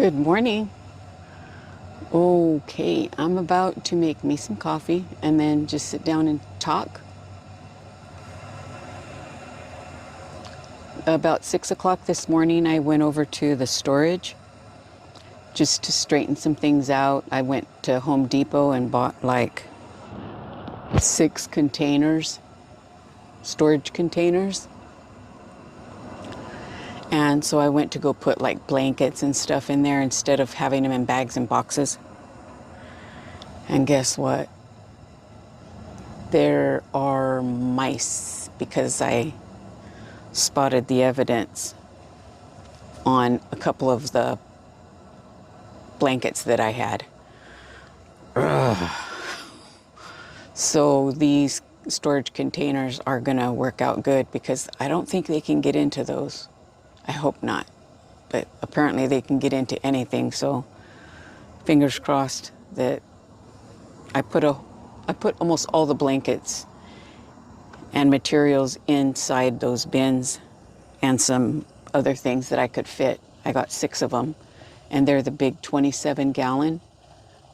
Good morning. Okay, I'm about to make me some coffee and then just sit down and talk. About 6 o'clock this morning, I went over to the storage just to straighten some things out. I went to Home Depot and bought like 6 containers, storage containers. And so I went to go put like blankets and stuff in there instead of having them in bags and boxes. And guess what? There are mice because I spotted the evidence on a couple of the blankets that I had. So these storage containers are gonna work out good because I don't think they can get into those. I hope not. But apparently they can get into anything, so fingers crossed that I put almost all the blankets and materials inside those bins and some other things that I could fit. I got 6 of them, and they're the big 27-gallon,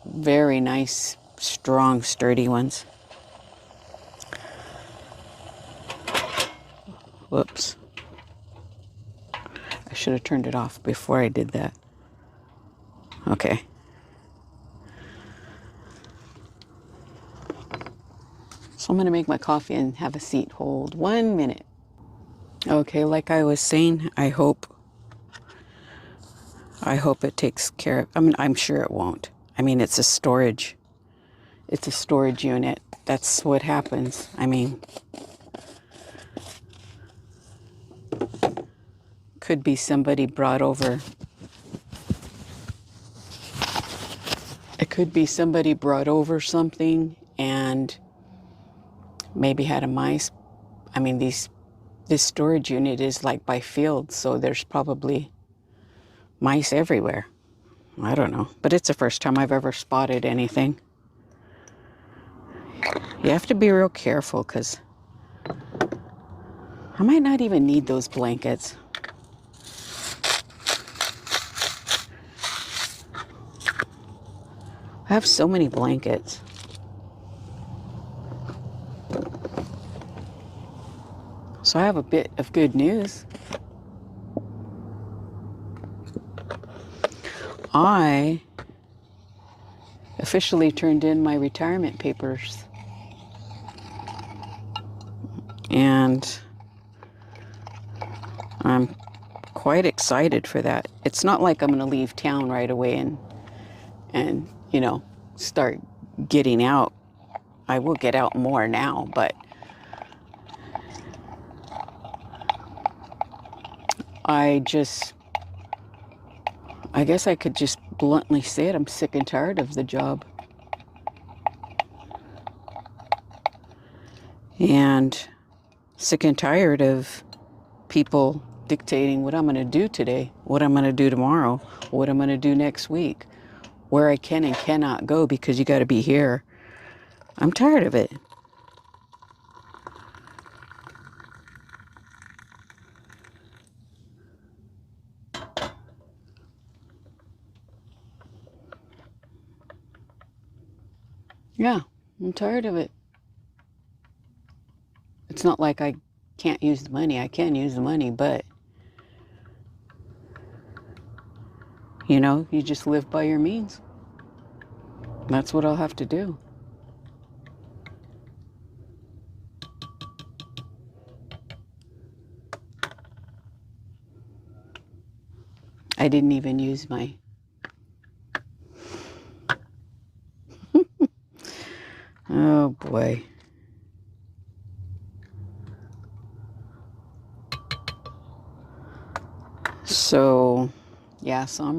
very nice, strong, sturdy ones. Whoops. I should have turned it off before I did that. Okay. So I'm going to make my coffee and have a seat. Hold 1 minute. Okay, like I was saying, I hope it takes care of, I mean, I'm sure it won't. I mean, it's a storage unit. That's what happens. I mean, could be somebody brought over. It could be somebody brought over something and maybe had a mice. I mean, this storage unit is like by fields, so there's probably mice everywhere. I don't know, but it's the first time I've ever spotted anything. You have to be real careful because I might not even need those blankets. I have so many blankets. So I have a bit of good news. I officially turned in my retirement papers. And I'm quite excited for that. It's not like I'm going to leave town right away and start getting out. I will get out more now, but I guess I could just bluntly say it. I'm sick and tired of the job. And sick and tired of people dictating what I'm going to do today, what I'm going to do tomorrow, what I'm going to do next week, where I can and cannot go because you got to be here. I'm tired of it. Yeah, I'm tired of it. It's not like I can't use the money. I can use the money, but you just live by your means. That's what I'll have to do. I didn't even use my... Oh boy. So, yeah, so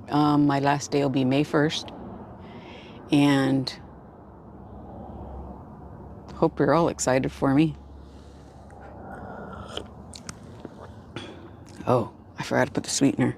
my last day will be May 1st. And hope you're all excited for me. Oh, I forgot to put the sweetener.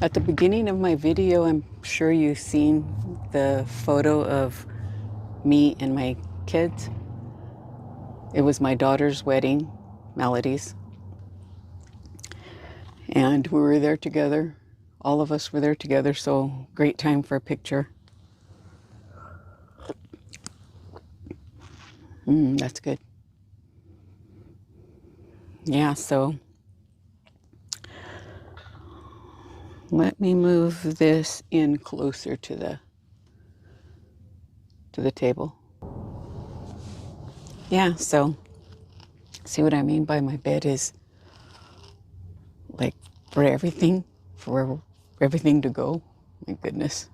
At the beginning of my video, I'm sure you've seen the photo of me and my kids. It was my daughter's wedding, Melody's. And we were there together. All of us were there together, so great time for a picture. That's good. Yeah, so let me move this in closer to the table. Yeah, so see what I mean by my bed is like for everything to go. My goodness.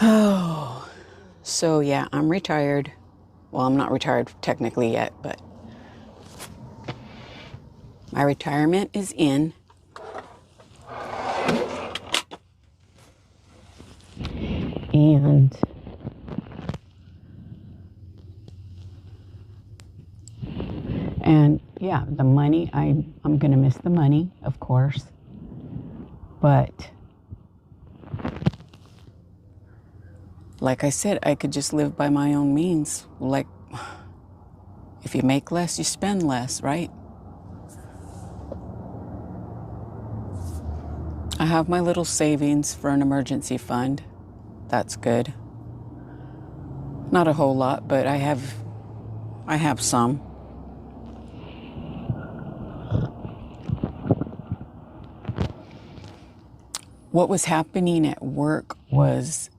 Oh, so yeah, I'm retired. Well, I'm not retired technically yet, but my retirement is in. And yeah, the money, I'm going to miss the money, of course. But like I said, I could just live by my own means. Like, if you make less, you spend less, right? I have my little savings for an emergency fund. That's good. Not a whole lot, but I have some. What was happening at work was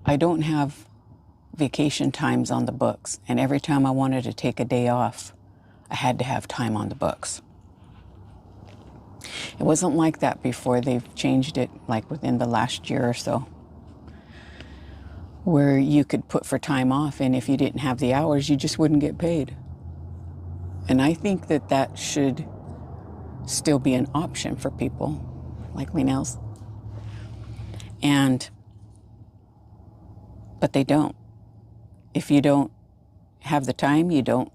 I don't have vacation times on the books, and every time I wanted to take a day off, I had to have time on the books. It wasn't like that before. They've changed it like within the last year or so, where you could put for time off, and if you didn't have the hours, you just wouldn't get paid. And I think that that should still be an option for people like me now. But they don't. If you don't have the time, you don't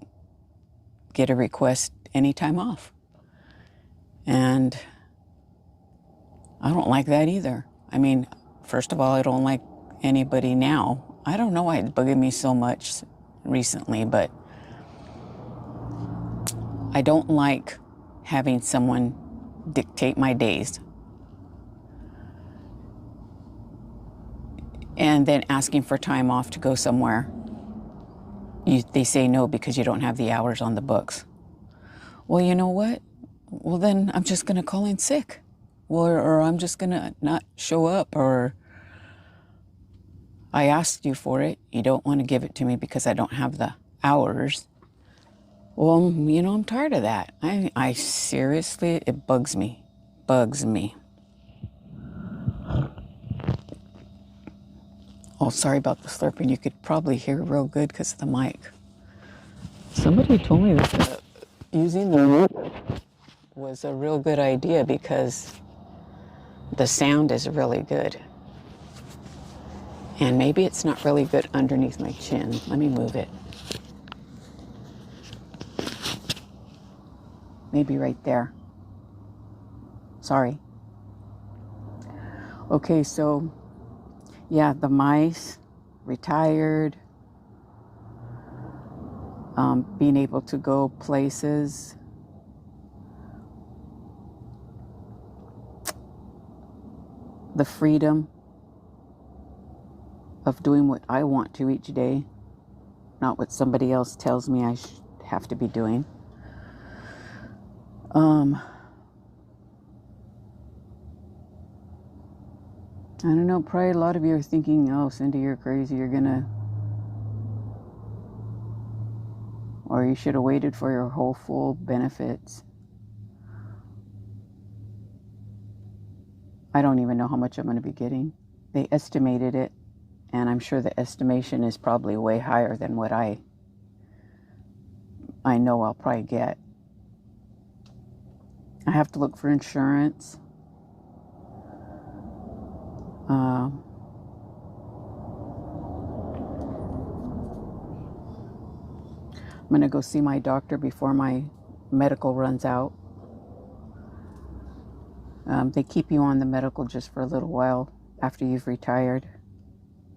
get a request any time off. And I don't like that either. I mean, first of all, I don't like anybody now. I don't know why it's bugging me so much recently, but I don't like having someone dictate my days. And then asking for time off to go somewhere. They say no because you don't have the hours on the books. Well, you know what? Well, then I'm just going to call in sick. Or I'm just going to not show up. Or I asked you for it. You don't want to give it to me because I don't have the hours. Well, you know, I'm tired of that. I seriously, it bugs me. Bugs me. Oh, sorry about the slurping. You could probably hear real good because of the mic. Somebody told me that using the remote was a real good idea because the sound is really good. And maybe it's not really good underneath my chin. Let me move it. Maybe right there. Sorry. Okay, so yeah, the mice, retired, being able to go places. The freedom of doing what I want to each day, not what somebody else tells me I have to be doing. I don't know, probably a lot of you are thinking, oh, Cindy, you're crazy, or you should have waited for your whole full benefits. I don't even know how much I'm going to be getting. They estimated it, and I'm sure the estimation is probably way higher than what I know I'll probably get. I have to look for insurance. I'm going to go see my doctor before my medical runs out. They keep you on the medical just for a little while after you've retired.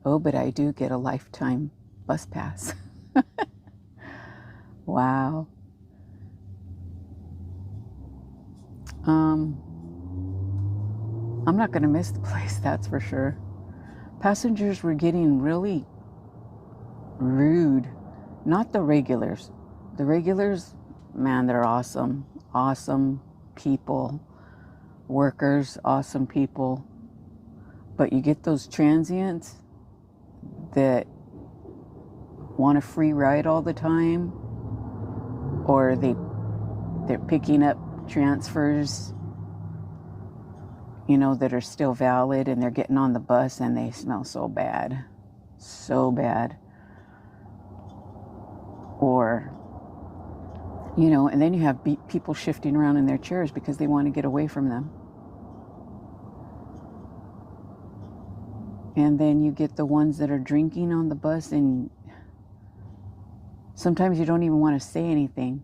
Oh, but I do get a lifetime bus pass. Wow. I'm not going to miss the place, that's for sure. Passengers were getting really rude. Not the regulars. The regulars, man, they're awesome. Awesome people. Workers, awesome people. But you get those transients that want a free ride all the time, or they're picking up transfers, you know, that are still valid, and they're getting on the bus and they smell so bad. So bad. Or, you know, and then you have people shifting around in their chairs because they want to get away from them. And then you get the ones that are drinking on the bus, and sometimes you don't even want to say anything.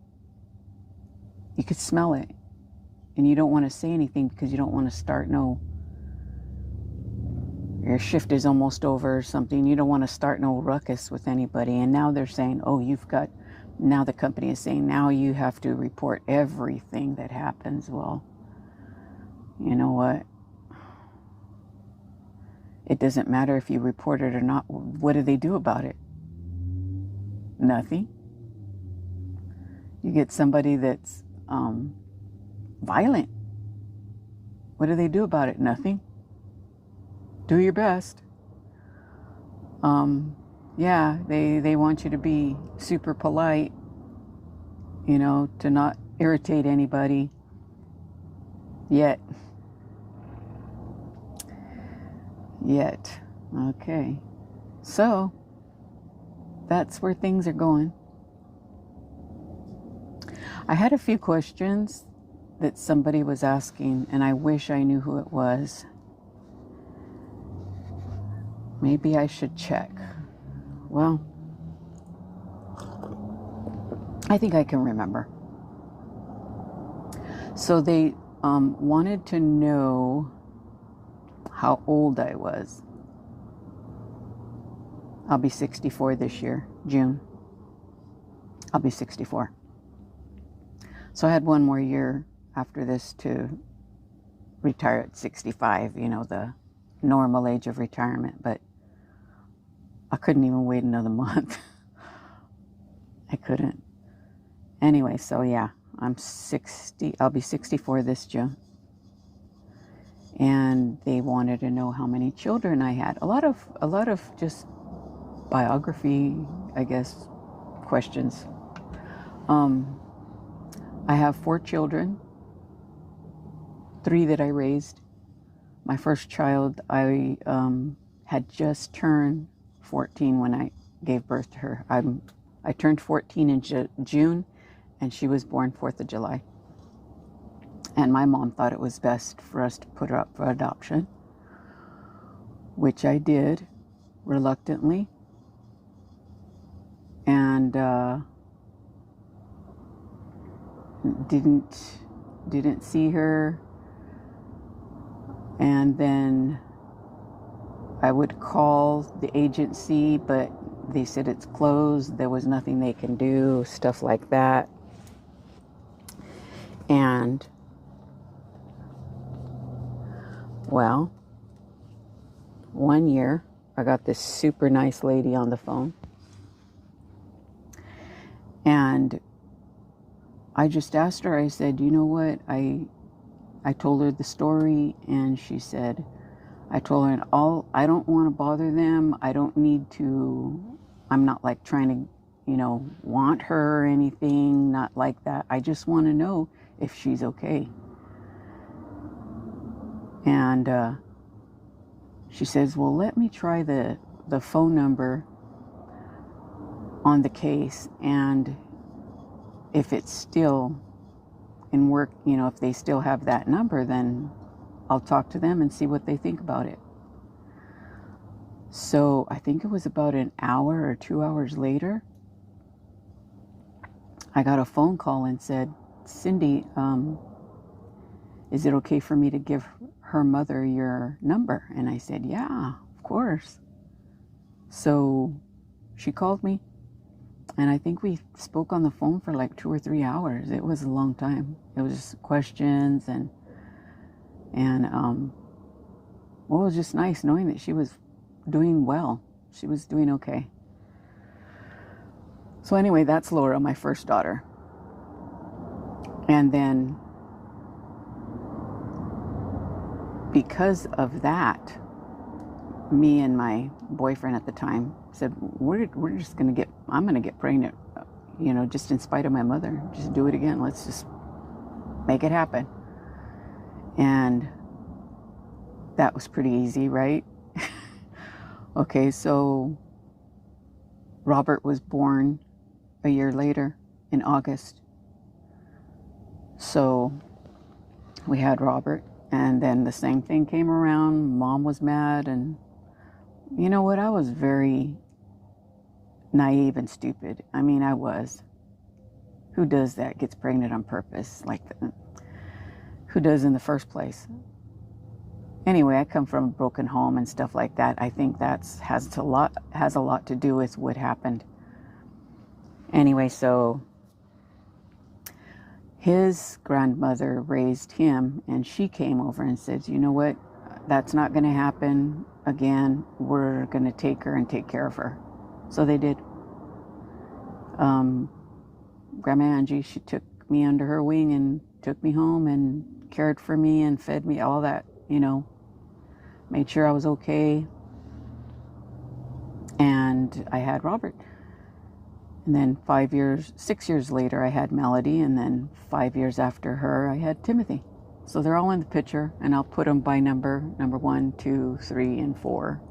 You could smell it, and you don't want to say anything because you don't want to start your shift is almost over or something. You don't want to start no ruckus with anybody. And now they're saying, oh, now the company is saying, now you have to report everything that happens. Well, you know what? It doesn't matter if you report it or not. What do they do about it? Nothing. You get somebody that's violent. What do they do about it? Nothing. Do your best. Yeah, they want you to be super polite, you know, to not irritate anybody. Yet. Okay. So, that's where things are going. I had a few questions that somebody was asking, and I wish I knew who it was. Maybe I should check. Well, I think I can remember. So they wanted to know how old I was. I'll be 64 this year, June. I'll be 64. So I had one more year after this to retire at 65, you know, the normal age of retirement, but I couldn't even wait another month. I couldn't. Anyway, so yeah, I'll be 64 this June. And they wanted to know how many children I had. A lot of just biography, I guess, questions. I have 4 children, 3 that I raised. My first child, I had just turned 14 when I gave birth to her. I turned 14 in June, and she was born 4th of July. And my mom thought it was best for us to put her up for adoption, which I did reluctantly. And didn't see her. And then I would call the agency, but they said it's closed. There was nothing they can do, stuff like that. And, well, one year I got this super nice lady on the phone. And I just asked her, I said, you know what? I told her the story, and she said, I told her, I don't want to bother them. I don't need to, I'm not like trying to, you know, want her or anything, not like that. I just want to know if she's okay. And she says, well, let me try the phone number on the case, and if it's still in work, you know, if they still have that number, then I'll talk to them and see what they think about it. So I think it was about an hour or 2 hours later, I got a phone call and said, Cindy, is it okay for me to give her mother your number? And I said, yeah, of course. So she called me, and I think we spoke on the phone for like 2 or 3 hours. It was a long time. It was just questions and well, it was just nice knowing that she was doing well. She was doing okay. So anyway, that's Laura, my first daughter. And then because of that, me and my boyfriend at the time said, we're just going to I'm going to get pregnant, just in spite of my mother. Just do it again. Let's just make it happen. And that was pretty easy, right? Okay, so Robert was born a year later in August. So we had Robert, and then the same thing came around. Mom was mad, and you know what? I was very naive and stupid. I mean, I was. Who does that? Gets pregnant on purpose? Who does in the first place? Anyway, I come from a broken home and stuff like that. I think has a lot to do with what happened. Anyway, so his grandmother raised him, and she came over and said, you know what? That's not going to happen again. We're going to take her and take care of her. So they did. Grandma Angie, she took me under her wing and took me home and cared for me and fed me, all that, made sure I was okay. And I had Robert. And then 6 years later, I had Melody. And then 5 years after her, I had Timothy. So they're all in the picture, and I'll put them by number 1, 2, 3, and 4.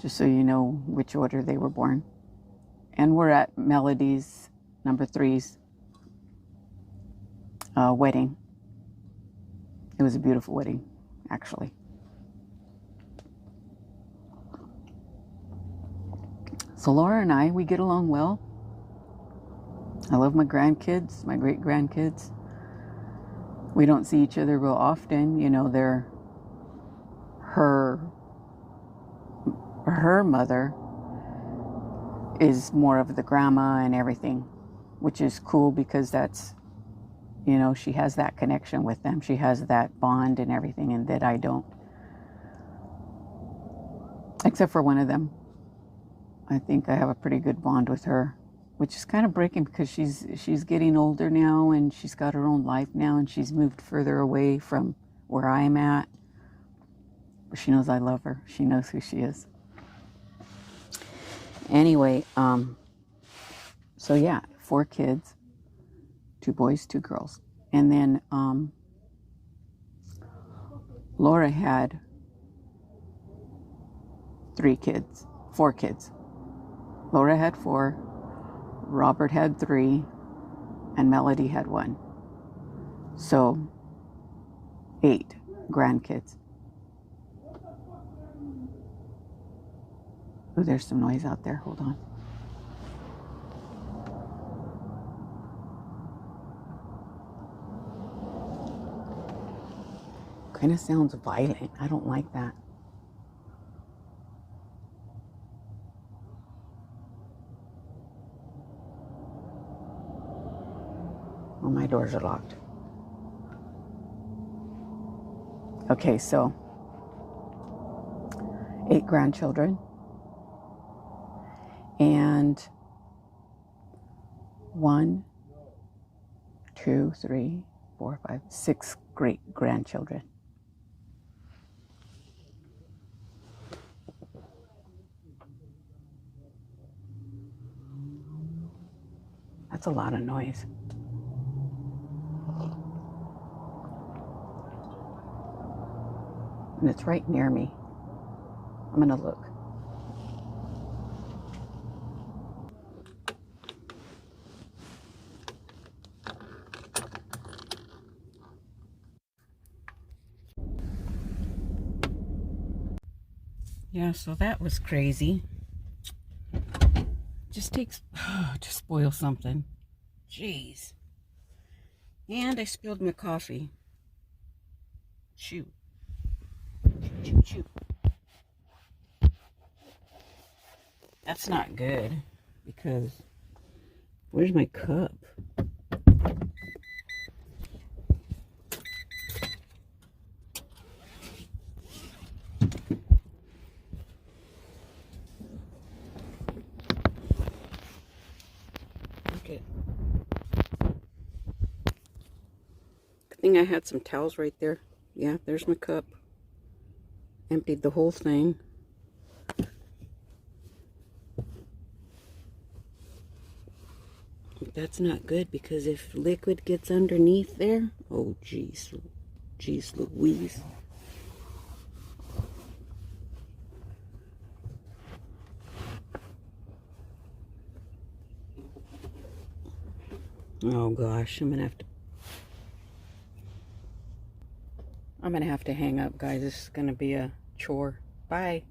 Just so you know which order they were born. And we're at Melody's, number 3's, wedding. It was a beautiful wedding, actually. So Laura and we get along well. I love my grandkids, my great-grandkids. We don't see each other real often. They're her mother is more of the grandma and everything, which is cool because that's, she has that connection with them. She has that bond and everything, and that I don't. Except for one of them. I think I have a pretty good bond with her, which is kind of breaking because she's getting older now, and she's got her own life now, and she's moved further away from where I'm at. But she knows I love her. She knows who she is. Anyway, so yeah, 4 kids, 2 boys, 2 girls. And then Laura had 4 kids. Laura had 4, Robert had 3, and Melody had 1. So 8 grandkids. Oh, there's some noise out there. Hold on. Kind of sounds violent. I don't like that. Oh, my doors are locked. Okay, so 8 grandchildren. And 1, 2, 3, 4, 5, 6 great-grandchildren. That's a lot of noise. And it's right near me. I'm going to look. Yeah, so that was crazy. Just takes to spoil something. Jeez. And I spilled my coffee. Shoot. Shoot, shoot, shoot. That's not good, because where's my cup? Okay. Good thing I had some towels right there. Yeah, there's my cup. Emptied the whole thing. That's not good, because if liquid gets underneath there, oh geez, geez Louise. Oh gosh, I'm gonna have to hang up, guys. This is gonna be a chore. Bye.